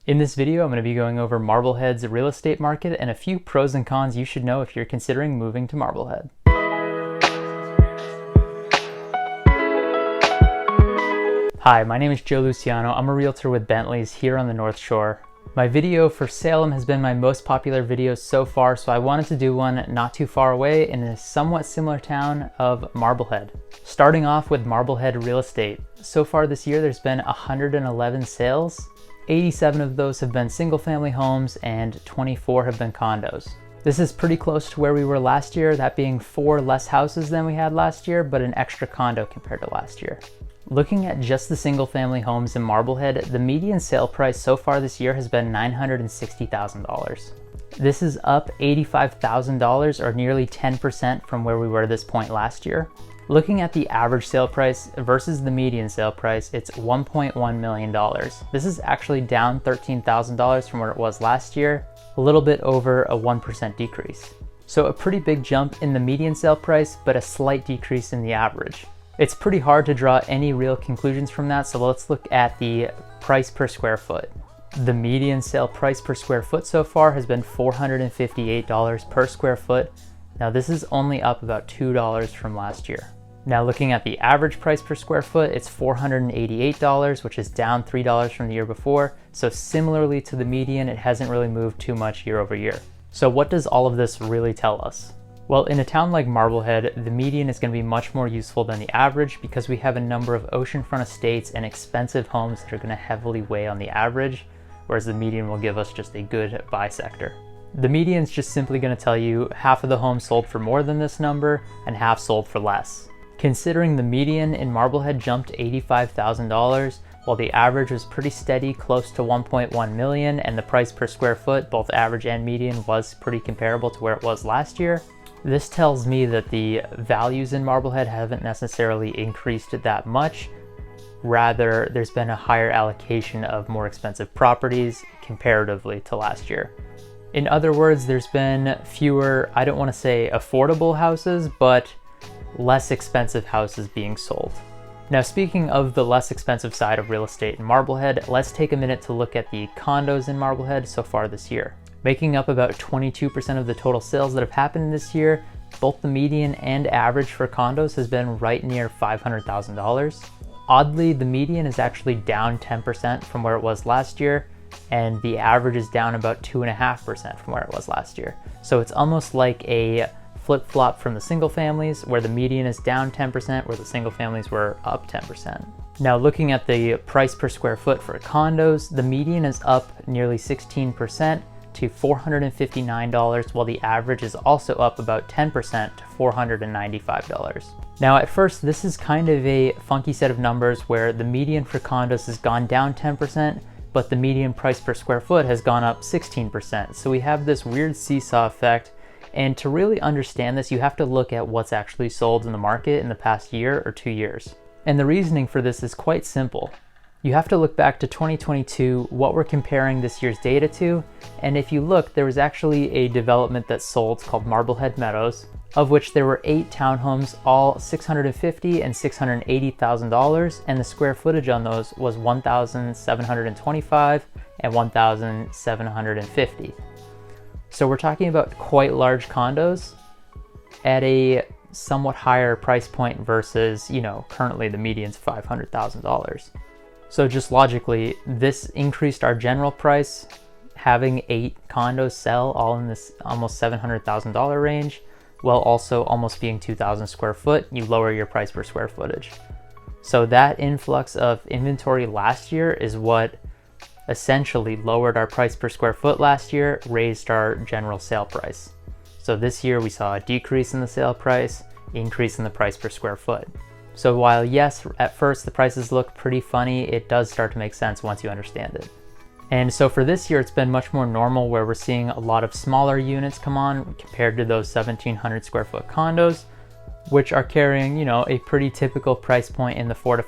In this video, I'm going to be going over Marblehead's real estate market and a few pros and cons you should know if you're considering moving to Marblehead. Hi, my name is Joe Luciano. I'm a realtor with Bentley's here on the North Shore. My video for Salem has been my most popular video so far, so I wanted to do one not too far away in a somewhat similar town of Marblehead. Starting off with Marblehead real estate. So far this year, there's been 111 sales. 87 of those have been single-family homes and 24 have been condos. This is pretty close to where we were last year, that being 4 less houses than we had last year, but an extra condo compared to last year. Looking at just the single-family homes in Marblehead, the median sale price so far this year has been $960,000. This is up $85,000 or nearly 10% from where we were at this point last year. Looking at the average sale price versus the median sale price, it's $1.1 million. This is actually down $13,000 from where it was last year, a little bit over a 1% decrease. So a pretty big jump in the median sale price, but a slight decrease in the average. It's pretty hard to draw any real conclusions from that, so let's look at the price per square foot. The median sale price per square foot so far has been $458 per square foot. Now this is only up about $2 from last year. Now looking at the average price per square foot, it's $488, which is down $3 from the year before. So similarly to the median, it hasn't really moved too much year over year. So what does all of this really tell us? Well, in a town like Marblehead, the median is going to be much more useful than the average because we have a number of oceanfront estates and expensive homes that are going to heavily weigh on the average, whereas the median will give us just a good buy sector. The median is just simply going to tell you half of the homes sold for more than this number and half sold for less. Considering the median in Marblehead jumped $85,000, while the average was pretty steady, close to 1.1 million, and the price per square foot, both average and median, was pretty comparable to where it was last year. This tells me that the values in Marblehead haven't necessarily increased that much. Rather, there's been a higher allocation of more expensive properties comparatively to last year. In other words, there's been fewer, I don't want to say affordable houses, but less expensive houses being sold. Now, speaking of the less expensive side of real estate in Marblehead, let's take a minute to look at the condos in Marblehead so far this year. Making up about 22% of the total sales that have happened this year, both the median and average for condos has been right near $500,000. Oddly, the median is actually down 10% from where it was last year, and the average is down about 2.5% from where it was last year. So it's almost like a flip-flop from the single families, where the median is down 10%, where the single families were up 10%. Now looking at the price per square foot for condos, the median is up nearly 16% to $459, while the average is also up about 10% to $495. Now at first, this is kind of a funky set of numbers where the median for condos has gone down 10%, but the median price per square foot has gone up 16%. So we have this weird seesaw effect. And to really understand this, you have to look at what's actually sold in the market in the past year or 2 years. And the reasoning for this is quite simple. You have to look back to 2022, what we're comparing this year's data to. And if you look, there was actually a development that sold called Marblehead Meadows, of which there were 8 townhomes, all $650,000 and $680,000, and the square footage on those was 1,725 and 1,750. So we're talking about quite large condos at a somewhat higher price point versus, currently the median's $500,000. So just logically, this increased our general price. Having 8 condos sell all in this almost $700,000 range, while also almost being 2,000 square foot, you lower your price per square footage. So that influx of inventory last year is what essentially lowered our price per square foot last year, raised our general sale price. So this year we saw a decrease in the sale price, increase in the price per square foot. So while yes, at first the prices look pretty funny, it does start to make sense once you understand it. And so for this year, it's been much more normal where we're seeing a lot of smaller units come on compared to those 1,700 square foot condos, which are carrying, a pretty typical price point in the $400,000 to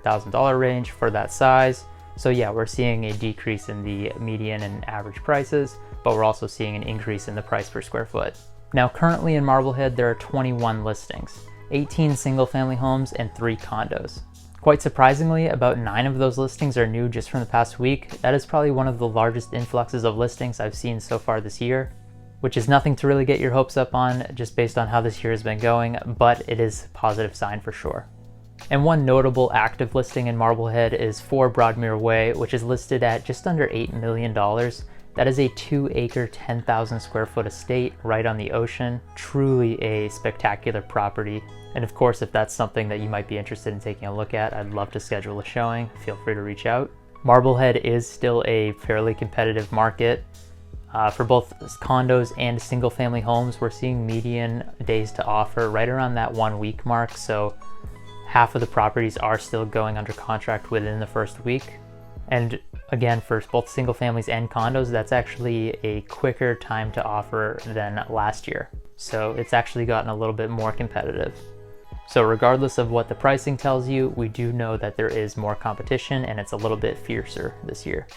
$500,000 range for that size. So yeah, we're seeing a decrease in the median and average prices, but we're also seeing an increase in the price per square foot. Now currently in Marblehead, there are 21 listings, 18 single family homes and 3 condos. Quite surprisingly, about 9 of those listings are new just from the past week. That is probably one of the largest influxes of listings I've seen so far this year, which is nothing to really get your hopes up on just based on how this year has been going, but it is a positive sign for sure. And one notable active listing in Marblehead is 4 Broadmere Way, which is listed at just under $8 million. That is a 2-acre, 10,000 square foot estate right on the ocean. Truly a spectacular property. And of course, if that's something that you might be interested in taking a look at, I'd love to schedule a showing. Feel free to reach out. Marblehead is still a fairly competitive market. For both condos and single family homes, we're seeing median days to offer right around that 1 week mark. So half of the properties are still going under contract within the first week. And again, for both single families and condos, that's actually a quicker time to offer than last year. So it's actually gotten a little bit more competitive. So regardless of what the pricing tells you, we do know that there is more competition and it's a little bit fiercer this year.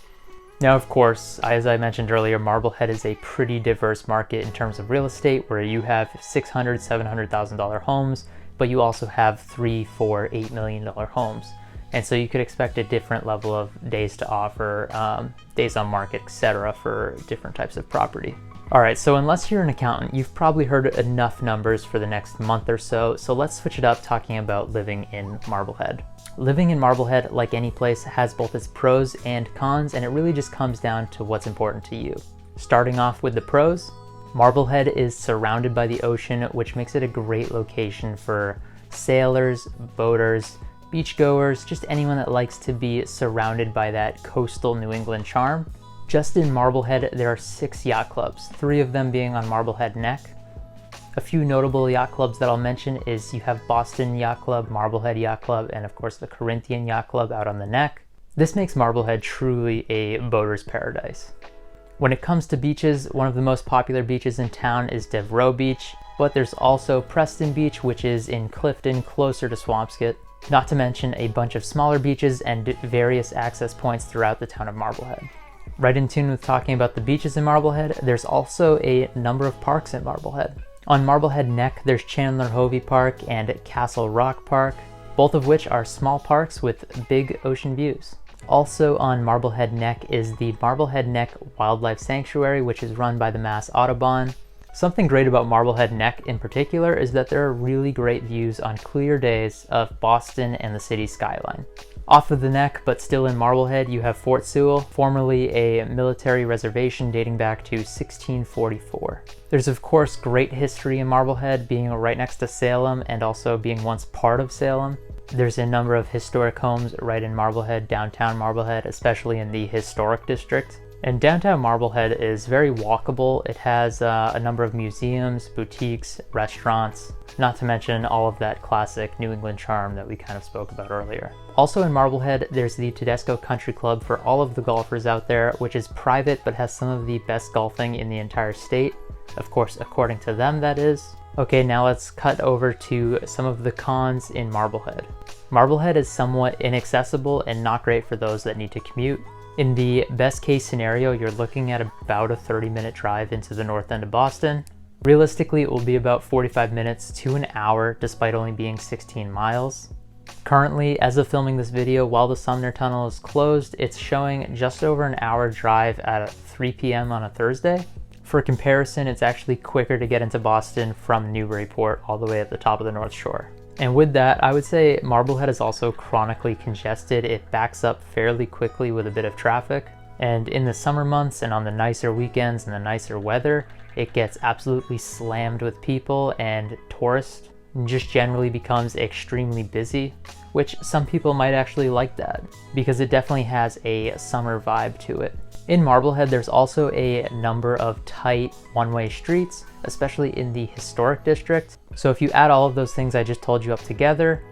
Now, of course, as I mentioned earlier, Marblehead is a pretty diverse market in terms of real estate, where you have $600,000, $700,000 homes, but you also have $3, $4, $8 million homes. And so you could expect a different level of days to offer, days on market, etc. for different types of property. All right, so unless you're an accountant, you've probably heard enough numbers for the next month or so. So let's switch it up talking about living in Marblehead. Living in Marblehead, like any place, has both its pros and cons, and it really just comes down to what's important to you. Starting off with the pros, Marblehead is surrounded by the ocean, which makes it a great location for sailors, boaters, beachgoers, just anyone that likes to be surrounded by that coastal New England charm. Just in Marblehead, there are 6 yacht clubs, 3 of them being on Marblehead Neck. A few notable yacht clubs that I'll mention is you have Boston Yacht Club, Marblehead Yacht Club, and of course the Corinthian Yacht Club out on the Neck. This makes Marblehead truly a boater's paradise. When it comes to beaches, one of the most popular beaches in town is Devereux Beach, but there's also Preston Beach, which is in Clifton, closer to Swampscott, not to mention a bunch of smaller beaches and various access points throughout the town of Marblehead. Right in tune with talking about the beaches in Marblehead, there's also a number of parks in Marblehead. On Marblehead Neck, there's Chandler Hovey Park and Castle Rock Park, both of which are small parks with big ocean views. Also on Marblehead Neck is the Marblehead Neck Wildlife Sanctuary, which is run by the Mass Audubon. Something great about Marblehead Neck in particular is that there are really great views on clear days of Boston and the city skyline. Off of the Neck, but still in Marblehead, you have Fort Sewell, formerly a military reservation dating back to 1644. There's of course great history in Marblehead, being right next to Salem and also being once part of Salem. There's a number of historic homes right in Marblehead, downtown Marblehead, especially in the historic district. And downtown Marblehead is very walkable. It has a number of museums, boutiques, restaurants, not to mention all of that classic New England charm that we kind of spoke about earlier. Also in Marblehead, there's the Tedesco Country Club for all of the golfers out there, which is private but has some of the best golfing in the entire state. Of course, according to them, that is. Okay, now let's cut over to some of the cons in Marblehead. Marblehead is somewhat inaccessible and not great for those that need to commute. In the best case scenario, you're looking at about a 30-minute drive into the north end of Boston. Realistically, it will be about 45 minutes to an hour, despite only being 16 miles. Currently, as of filming this video, while the Sumner Tunnel is closed, it's showing just over an hour drive at 3 p.m. on a Thursday. For comparison, it's actually quicker to get into Boston from Newburyport all the way at the top of the North Shore. And with that, I would say Marblehead is also chronically congested. It backs up fairly quickly with a bit of traffic. And in the summer months and on the nicer weekends and the nicer weather, it gets absolutely slammed with people and tourists, and just generally becomes extremely busy, which some people might actually like that because it definitely has a summer vibe to it. In Marblehead, there's also a number of tight one-way streets, especially in the historic district. So if you add all of those things I just told you up together,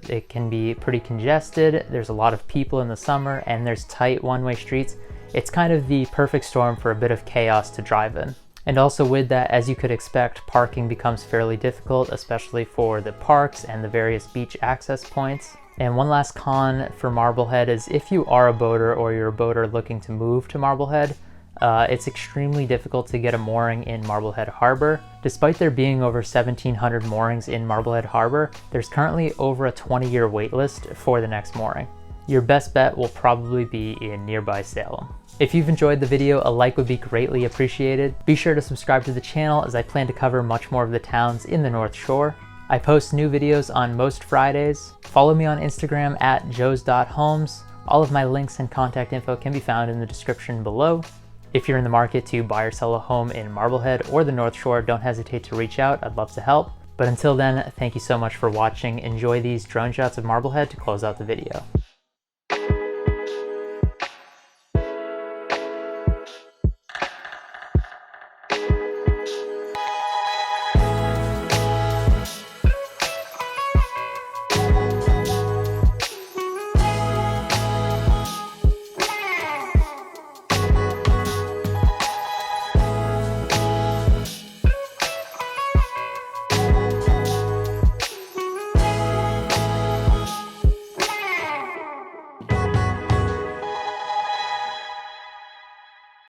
it can be pretty congested, there's a lot of people in the summer, and there's tight one-way streets. It's kind of the perfect storm for a bit of chaos to drive in. And also with that, as you could expect, parking becomes fairly difficult, especially for the parks and the various beach access points. And one last con for Marblehead is if you are a boater or you're a boater looking to move to Marblehead, it's extremely difficult to get a mooring in Marblehead Harbor. Despite there being over 1,700 moorings in Marblehead Harbor, there's currently over a 20-year wait list for the next mooring. Your best bet will probably be in nearby Salem. If you've enjoyed the video, a like would be greatly appreciated. Be sure to subscribe to the channel as I plan to cover much more of the towns in the North Shore. I post new videos on most Fridays. Follow me on Instagram at joes.homes. All of my links and contact info can be found in the description below. If you're in the market to buy or sell a home in Marblehead or the North Shore, don't hesitate to reach out. I'd love to help. But until then, thank you so much for watching. Enjoy these drone shots of Marblehead to close out the video.